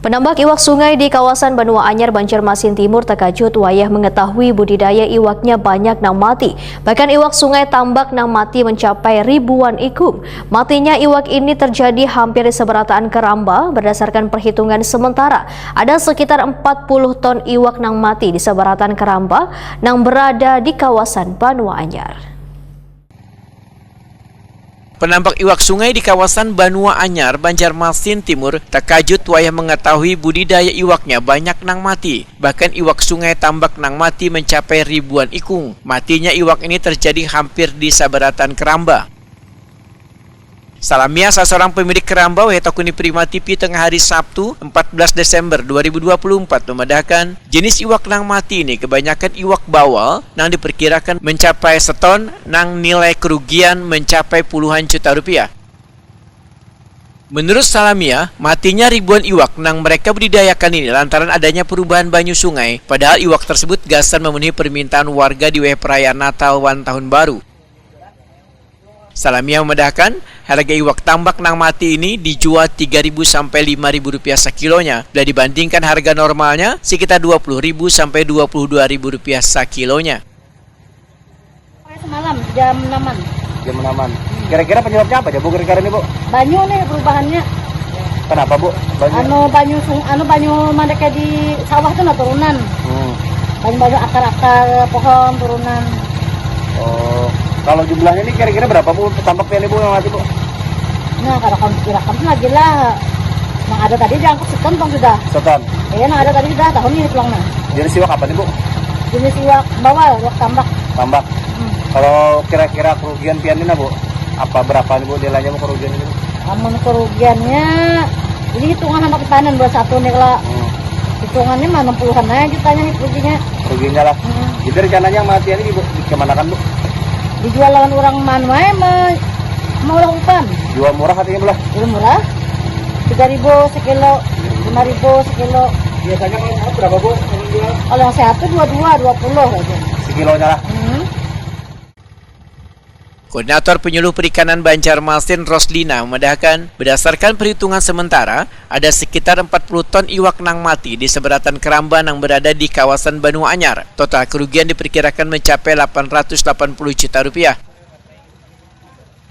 Penambak iwak sungai di kawasan Banua Anyar, Banjarmasin Timur terkejut wayah mengetahui budidaya iwaknya banyak nang mati. Bahkan iwak sungai tambak nang mati mencapai ribuan ikung. Matinya iwak ini terjadi hampir di seberataan Keramba. Berdasarkan perhitungan sementara, ada sekitar 40 ton iwak nang mati di seberataan Keramba nang berada di kawasan Banua Anyar. Penambak iwak sungai di kawasan Banua Anyar, Banjarmasin Timur terkejut wayah mengetahui budidaya iwaknya banyak nang mati. Bahkan iwak sungai tambak nang mati mencapai ribuan ikung. Matinya iwak ini terjadi hampir di sabaratan Keramba. Salamia, seorang pemilik Keramba Wehetokuni Prima TV tengah hari Sabtu 14 Desember 2024 memedahkan jenis iwak nang mati ini kebanyakan iwak bawal nang diperkirakan mencapai seton nang nilai kerugian mencapai puluhan juta rupiah. Menurut Salamia, matinya ribuan iwak nang mereka budidayakan ini lantaran adanya perubahan banyu sungai, padahal iwak tersebut gasan memenuhi permintaan warga di perayaan Natal wan Tahun Baru. Salamia memedahkan harga iwak tambak nang mati ini dijual Rp3.000 sampai Rp5.000 sekilonya bila dibandingkan harga normalnya sekitar Rp20.000 sampai Rp22.000 sekilonya. Semalam jam 6-an. Jam 6-an. Kira-kira penyebabnya apa ya Bu? Kira-kira ini Bu? Banyu nih perubahannya. Kenapa Bu? Banyu mereka di sawah tuh turunan. Banyu akar-akar pohon turunan. Oh. Kalau jumlahnya ini kira-kira berapa Bu untuk tambaknya ini Bu yang mati Bu? Nah kalau kamu kirakan lagi lah. Nah ada tadi diangkut seton sudah. Seton? Iya, nah ada tadi sudah tahun ini pulangnya. Jenis iwak apa nih Bu? Jenis iwak bawal, iwak tambak. Tambak? Kalau kira-kira kerugian pianina Bu? Apa berapa nih Bu nilainya Bu kerugian ini? Amun kerugiannya, ini hitungan anak panen 21 nih kalau. Hitungannya mah 60-an aja jutanya kerugiannya. Kerugiannya lah. Jadi rencananya yang mati ini Bu kemanakan Bu? Dijual lawan orang manuai mau orang umpan. Jual murah katanya belah? Jual murah. 3.000 sekilo, 5.000 sekilo. Biasanya kalau berapa Bu? Kalau yang sehat tuh 20 aja. Sekilonya lah. Koordinator Penyuluh Perikanan Banjarmasin Roslina memedahkan berdasarkan perhitungan sementara ada sekitar 40 ton iwak nang mati di seberatan Keramba nang berada di kawasan Banua Anyar. Total kerugian diperkirakan mencapai Rp880 juta.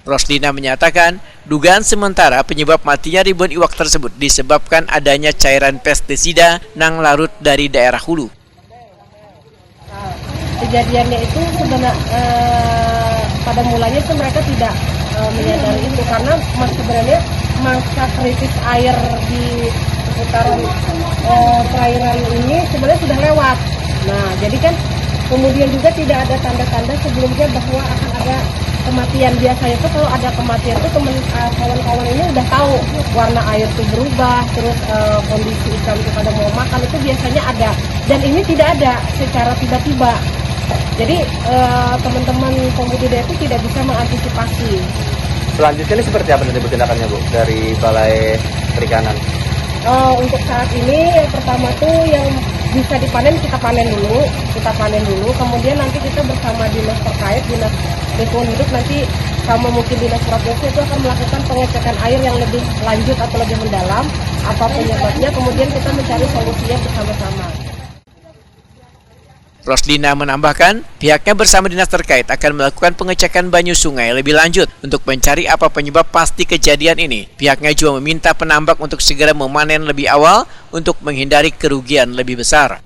Roslina menyatakan dugaan sementara penyebab matinya ribuan iwak tersebut disebabkan adanya cairan pestisida nang larut dari daerah hulu. Kejadiannya itu sebenarnya pada mulanya itu mereka tidak menyadari itu karena sebenarnya masa kritis air di seputaran perairan ini sebenarnya sudah lewat. Nah, jadi kan kemudian juga tidak ada tanda-tanda sebelumnya bahwa akan ada kematian. Biasanya itu kalau ada kematian itu kawan-kawan ini udah tahu warna air itu berubah, terus kondisi ikan itu pada mau makan itu biasanya ada. Dan ini tidak ada secara tiba-tiba. Jadi teman-teman pembudidaya itu tidak bisa mengantisipasi. Selanjutnya ini seperti apa nanti tindakannya Bu dari Balai Perikanan? Untuk saat ini yang pertama tuh yang bisa dipanen kita panen dulu, kemudian nanti kita bersama dinas terkait, dinas lingkungan hidup nanti sama mungkin dinas provinsi itu akan melakukan pengecekan air yang lebih lanjut atau lebih mendalam apa penyebabnya, kemudian kita mencari solusinya bersama-sama. Roslina menambahkan, pihaknya bersama dinas terkait akan melakukan pengecekan banyu sungai lebih lanjut untuk mencari apa penyebab pasti kejadian ini. Pihaknya juga meminta penambak untuk segera memanen lebih awal untuk menghindari kerugian lebih besar.